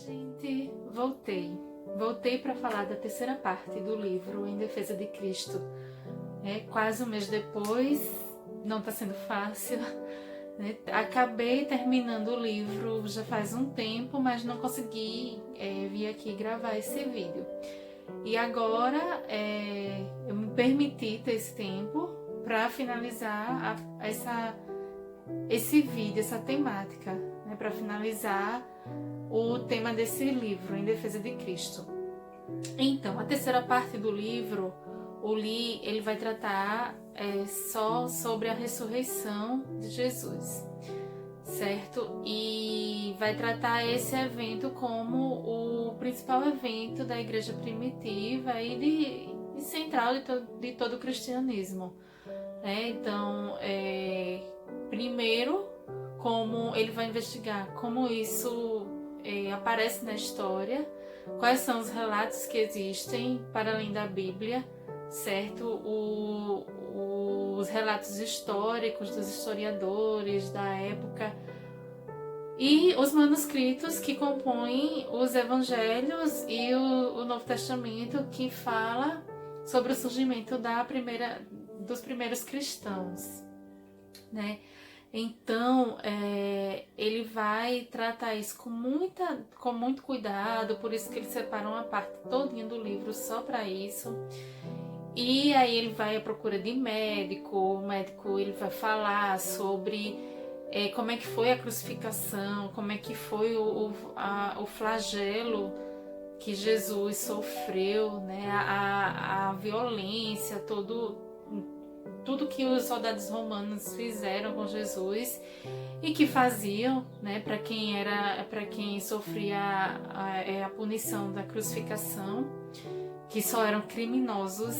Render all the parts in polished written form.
Gente, voltei para falar da terceira parte do livro Em Defesa de Cristo. Quase um mês depois, não está sendo fácil, né? Acabei terminando o livro já faz um tempo, mas não consegui vir aqui gravar esse vídeo. E agora eu me permiti ter esse tempo para finalizar esse vídeo, essa temática, né? Para finalizar o tema desse livro, Em Defesa de Cristo. Então, a terceira parte do livro, ele vai tratar só sobre a ressurreição de Jesus, certo? E vai tratar esse evento como o principal evento da igreja primitiva e central de todo o cristianismo. Então, primeiro, como ele vai investigar como isso aparece na história, quais são os relatos que existem para além da Bíblia, certo? Os relatos históricos dos historiadores da época e os manuscritos que compõem os evangelhos e o Novo Testamento, que fala sobre o surgimento dos primeiros cristãos, né? Então, ele vai tratar isso com muito cuidado, por isso que ele separa uma parte todinha do livro só para isso. E aí ele vai à procura de médico, o médico ele vai falar sobre como é que foi a crucificação, como é que foi o flagelo que Jesus sofreu, né? A violência, tudo que os soldados romanos fizeram com Jesus e que faziam, né, para quem sofria a punição da crucificação, que só eram criminosos,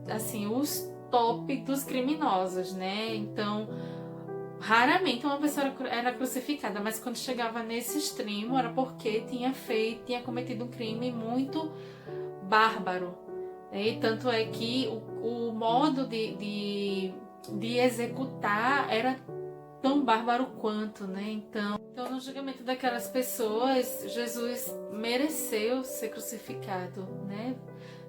assim, os top dos criminosos, né? Então, raramente uma pessoa era crucificada, mas quando chegava nesse extremo era porque tinha cometido um crime muito bárbaro. E tanto é que o modo de executar era tão bárbaro quanto, né? Então, no julgamento daquelas pessoas, Jesus mereceu ser crucificado, né?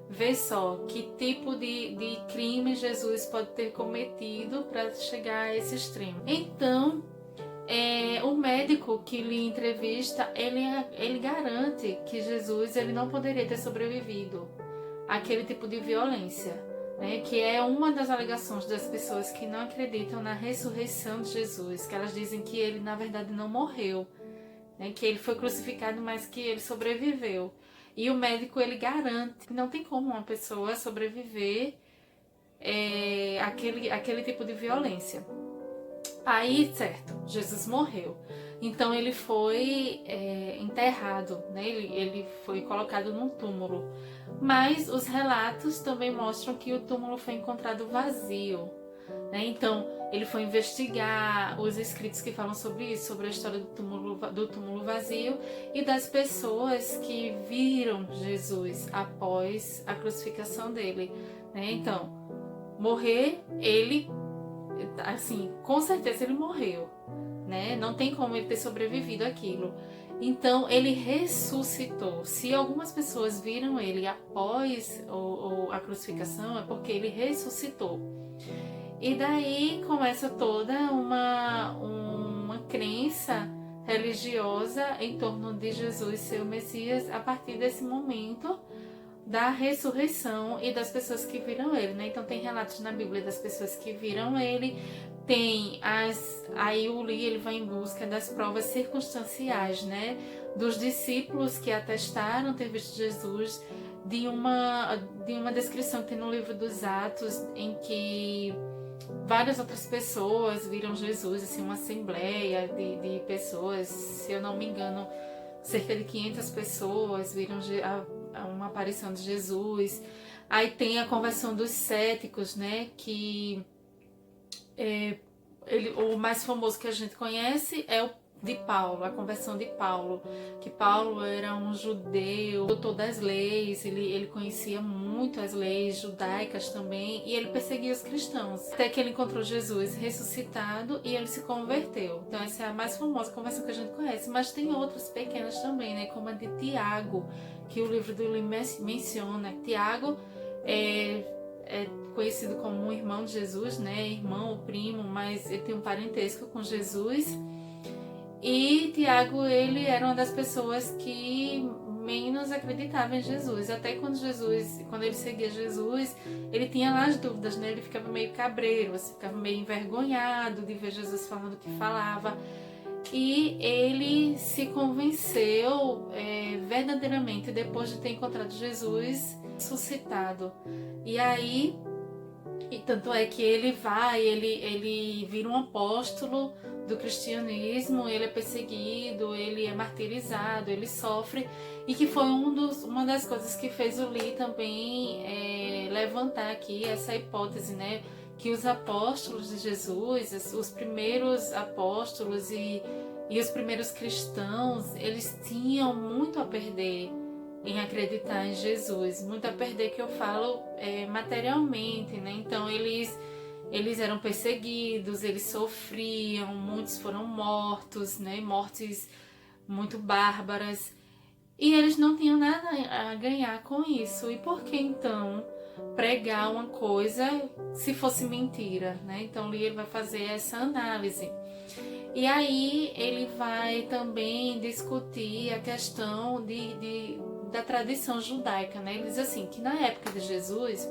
Vê só que tipo de crime Jesus pode ter cometido para chegar a esse extremo. Então, o médico que lhe entrevista, ele garante que Jesus ele não poderia ter sobrevivido àquele tipo de violência, né? Que é uma das alegações das pessoas que não acreditam na ressurreição de Jesus, que elas dizem que ele na verdade não morreu, né? Que ele foi crucificado, mas que ele sobreviveu. E o médico ele garante que não tem como uma pessoa sobreviver àquele tipo de violência. Aí, certo, Jesus morreu. Então ele foi enterrado, né? Ele foi colocado num túmulo. Mas os relatos também mostram que o túmulo foi encontrado vazio, né? Então ele foi investigar os escritos que falam sobre isso, sobre a história do túmulo vazio e das pessoas que viram Jesus após a crucificação dele, né? Então, morrer, ele, assim, com certeza ele morreu, né? Não tem como ele ter sobrevivido àquilo. Então ele ressuscitou. Se algumas pessoas viram ele após a crucificação, é porque ele ressuscitou. E daí começa toda uma crença religiosa em torno de Jesus ser o Messias a partir desse momento da ressurreição e das pessoas que viram ele, né? Então tem relatos na Bíblia das pessoas que viram ele, aí o Lee ele vai em busca das provas circunstanciais, né? Dos discípulos que atestaram ter visto Jesus, de uma descrição que tem no livro dos Atos, em que várias outras pessoas viram Jesus, assim, uma assembleia de pessoas, se eu não me engano, cerca de 500 pessoas viram uma aparição de Jesus. Aí tem a conversão dos céticos, né, que o mais famoso que a gente conhece é de Paulo, a conversão de Paulo, que Paulo era um judeu, doutor das leis, ele conhecia muito as leis judaicas também, e ele perseguia os cristãos, até que ele encontrou Jesus ressuscitado e ele se converteu. Então essa é a mais famosa conversão que a gente conhece, mas tem outras pequenas também, né, como a de Tiago, que o livro do Lee menciona. Tiago é conhecido como um irmão de Jesus, né, irmão ou primo, mas ele tem um parentesco com Jesus. E Tiago, ele era uma das pessoas que menos acreditava em Jesus. Até quando ele seguia Jesus, ele tinha lá as dúvidas, né? Ele ficava meio cabreiro, assim, ficava meio envergonhado de ver Jesus falando o que falava. E ele se convenceu verdadeiramente depois de ter encontrado Jesus ressuscitado. E aí, tanto é que ele vira um apóstolo do cristianismo, ele é perseguido, ele é martirizado, ele sofre, e que foi uma das coisas que fez o Lee também levantar aqui essa hipótese, né, que os apóstolos de Jesus, os primeiros apóstolos e os primeiros cristãos, eles tinham muito a perder em acreditar em Jesus, muito a perder, que eu falo materialmente, né? Então eles eram perseguidos, eles sofriam, muitos foram mortos, né? Mortes muito bárbaras, e eles não tinham nada a ganhar com isso. E por que então pregar uma coisa se fosse mentira, né? Então ele vai fazer essa análise. E aí ele vai também discutir a questão da tradição judaica, né? Ele diz assim, que na época de Jesus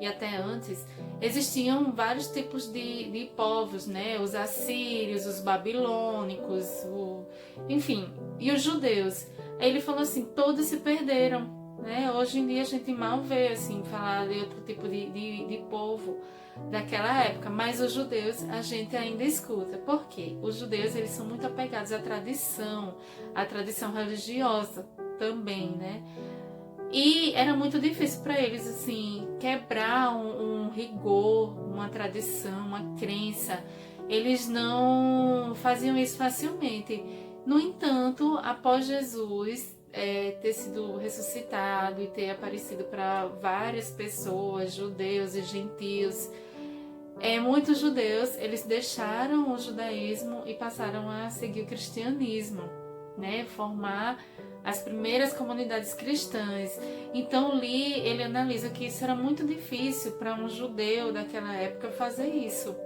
e até antes, existiam vários tipos de povos, né? Os assírios, os babilônicos, enfim, e os judeus. Aí ele falou assim, todos se perderam, né? Hoje em dia a gente mal vê assim, falar de outro tipo de povo daquela época, mas os judeus a gente ainda escuta. Por quê? Os judeus, eles são muito apegados à tradição religiosa também, né? E era muito difícil para eles assim quebrar um rigor, uma tradição, uma crença. Eles não faziam isso facilmente. No entanto, após Jesus ter sido ressuscitado e ter aparecido para várias pessoas, judeus e gentios, muitos judeus, eles deixaram o judaísmo e passaram a seguir o cristianismo, né? Formar as primeiras comunidades cristãs. Então Lee, ele analisa que isso era muito difícil para um judeu daquela época fazer isso.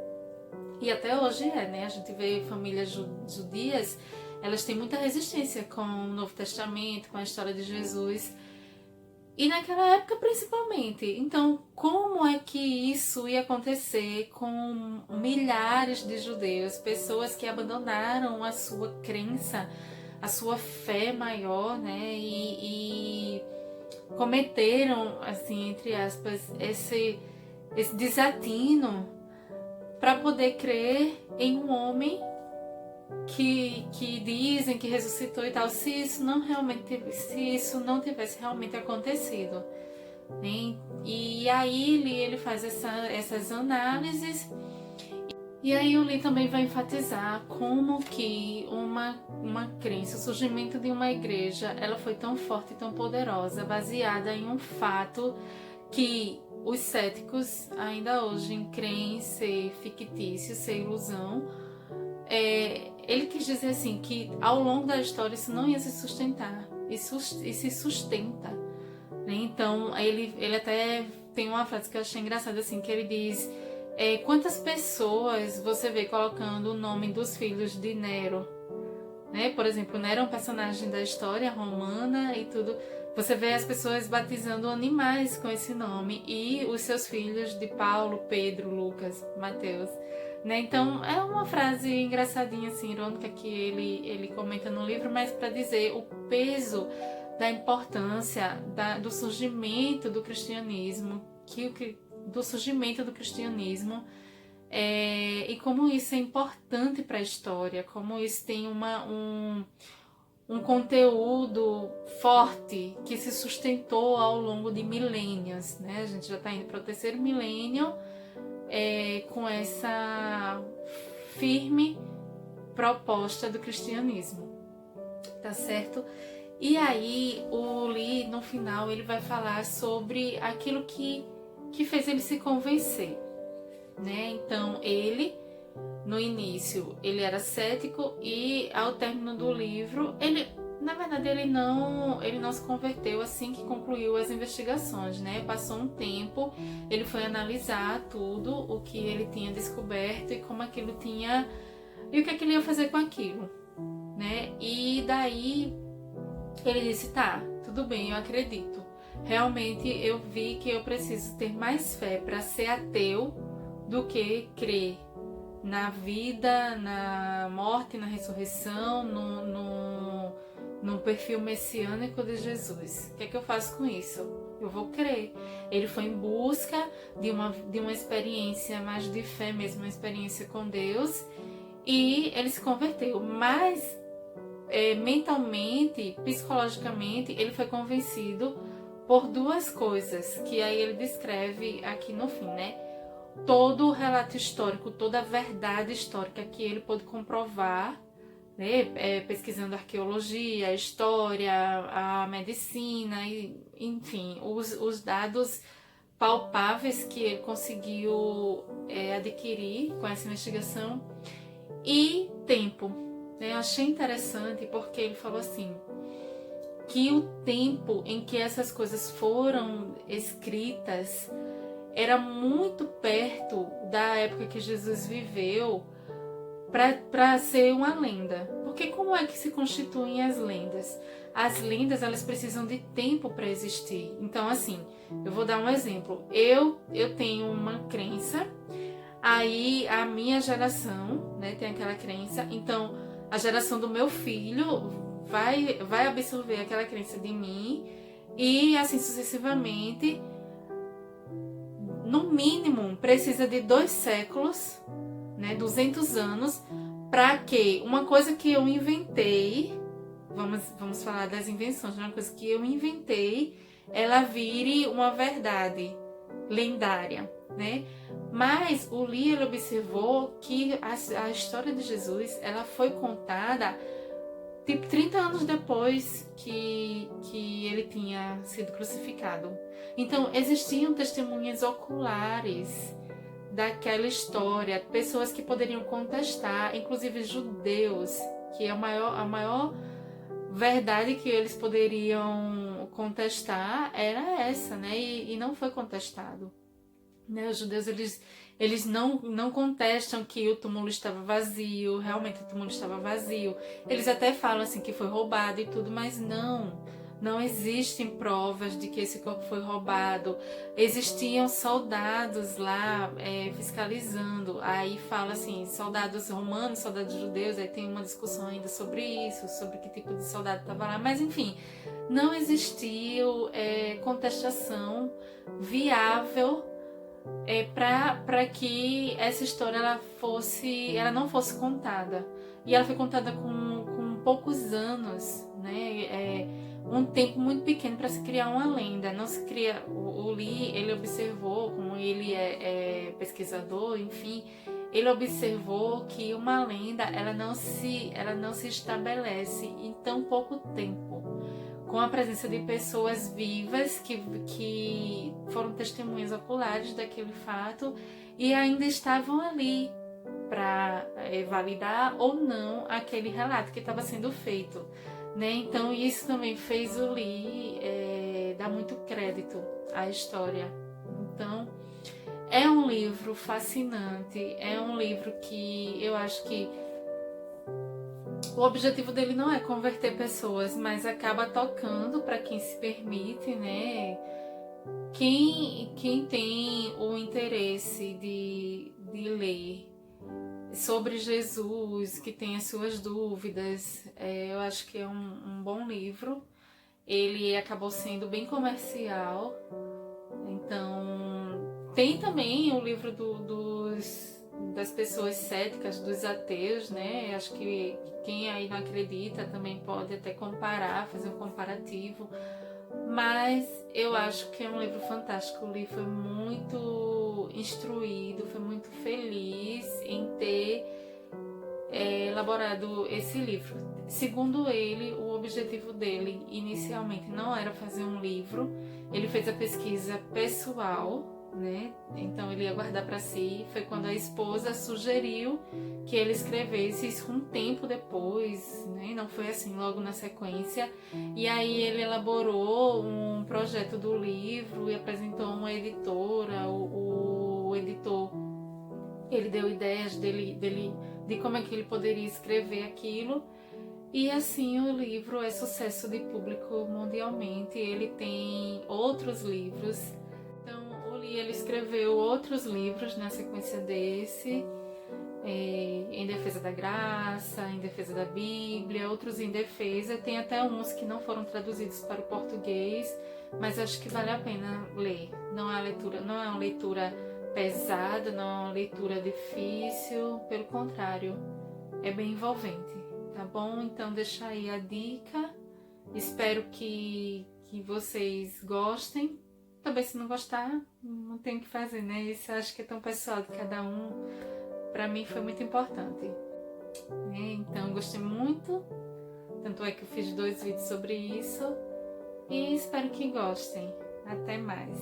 E até hoje né? A gente vê famílias judias, elas têm muita resistência com o Novo Testamento, com a história de Jesus. E naquela época principalmente. Então, como é que isso ia acontecer com milhares de judeus, pessoas que abandonaram a sua crença, a sua fé maior, né? E cometeram, assim, entre aspas, esse desatino para poder crer em um homem que dizem que ressuscitou e tal, se isso não tivesse realmente acontecido, né? E aí ele faz essas análises. E aí o Lee também vai enfatizar como que uma crença, o surgimento de uma igreja, ela foi tão forte e tão poderosa, baseada em um fato que os céticos ainda hoje creem ser fictício, ser ilusão. Ele quis dizer assim, que ao longo da história isso não ia se sustentar, e se sustenta, né? Então ele até tem uma frase que eu achei engraçada, assim, que ele diz... quantas pessoas você vê colocando o nome dos filhos de Nero, né? Por exemplo, Nero é um personagem da história romana e tudo. Você vê as pessoas batizando animais com esse nome, e os seus filhos de Paulo, Pedro, Lucas, Mateus, né? Então é uma frase engraçadinha, assim, irônica, que ele comenta no livro, mas para dizer o peso da importância do surgimento do cristianismo, do surgimento do cristianismo, e como isso é importante para a história, como isso tem um conteúdo forte que se sustentou ao longo de milênios, né? A gente já está indo para o terceiro milênio com essa firme proposta do cristianismo, tá certo? E aí o Lee, no final, ele vai falar sobre aquilo que fez ele se convencer, né? Então ele, no início, ele era cético e ao término do livro, na verdade ele não se converteu assim que concluiu as investigações, né? Passou um tempo, ele foi analisar tudo o que ele tinha descoberto e como aquilo tinha, e o que é que ele ia fazer com aquilo, né? E daí ele disse, tá, tudo bem, eu acredito. Realmente eu vi que eu preciso ter mais fé para ser ateu do que crer na vida, na morte, na ressurreição, no perfil messiânico de Jesus. O que é que eu faço com isso? Eu vou crer. Ele foi em busca de uma experiência mais de fé mesmo, uma experiência com Deus, e ele se converteu. Mas mentalmente, psicologicamente, ele foi convencido por duas coisas, que aí ele descreve aqui no fim, né? Todo o relato histórico, toda a verdade histórica que ele pôde comprovar, né? Pesquisando arqueologia, a história, a medicina, e, enfim, os dados palpáveis que ele conseguiu adquirir com essa investigação, e tempo. Eu achei interessante porque ele falou assim, que o tempo em que essas coisas foram escritas era muito perto da época que Jesus viveu para ser uma lenda. Porque como é que se constituem as lendas? As lendas, elas precisam de tempo para existir. Então, assim, eu vou dar um exemplo. Eu tenho uma crença, aí a minha geração, né, tem aquela crença, então a geração do meu filho vai absorver aquela crença de mim, e assim sucessivamente. No mínimo, precisa de 2 séculos, né, 200 anos, para que uma coisa que eu inventei, vamos falar das invenções, uma coisa que eu inventei, ela vire uma verdade lendária, né? Mas o Lee, ele observou que a história de Jesus, ela foi contada tipo 30 anos depois que ele tinha sido crucificado. Então existiam testemunhas oculares daquela história, pessoas que poderiam contestar, inclusive judeus, que é a maior verdade que eles poderiam contestar era essa, né? E não foi contestado. Né? Os judeus, eles não contestam que o túmulo estava vazio, realmente o túmulo estava vazio. Eles até falam assim que foi roubado e tudo, mas não existem provas de que esse corpo foi roubado. Existiam soldados lá fiscalizando, aí fala assim, soldados romanos, soldados judeus, aí tem uma discussão ainda sobre isso, sobre que tipo de soldado estava lá, mas enfim, não existiu contestação viável para que essa história ela não fosse contada. E ela foi contada com poucos anos, né? Um tempo muito pequeno para se criar uma lenda. Não se cria. O Lee, ele observou, como ele é pesquisador, enfim, ele observou que uma lenda ela não se estabelece em tão pouco tempo, com a presença de pessoas vivas que foram testemunhas oculares daquele fato e ainda estavam ali para validar ou não aquele relato que estava sendo feito, né? Então isso também fez o Lee dar muito crédito à história. Então é um livro fascinante, é um livro que eu acho que o objetivo dele não é converter pessoas, mas acaba tocando para quem se permite, né? Quem tem o interesse de ler sobre Jesus, que tem as suas dúvidas, eu acho que é um bom livro. Ele acabou sendo bem comercial, então tem também o livro das pessoas céticas, dos ateus, né? Acho que quem aí não acredita também pode até comparar, fazer um comparativo. Mas eu acho que é um livro fantástico. O Lee foi muito instruído, foi muito feliz em ter elaborado esse livro. Segundo ele, o objetivo dele inicialmente não era fazer um livro, ele fez a pesquisa pessoal, né? Então ele ia guardar para si. Foi quando a esposa sugeriu que ele escrevesse isso um tempo depois, né? Não foi assim logo na sequência. E aí ele elaborou um projeto do livro e apresentou uma editora. O editor, ele deu ideias de como é que ele poderia escrever aquilo. E assim o livro é sucesso de público mundialmente. Ele tem outros livros. Então o Lee, ele escreveu outros livros na sequência desse, em defesa da graça, em defesa da Bíblia, outros em defesa. Tem até uns que não foram traduzidos para o português, mas acho que vale a pena ler. Não é uma leitura pesada, não é uma leitura difícil, pelo contrário, é bem envolvente. Tá bom? Então deixa aí a dica. Espero que vocês gostem. Também se não gostar, não tem o que fazer, né? Isso eu acho que é tão pessoal de cada um. Pra mim foi muito importante. Então eu gostei muito. Tanto é que eu fiz 2 vídeos sobre isso. E espero que gostem. Até mais.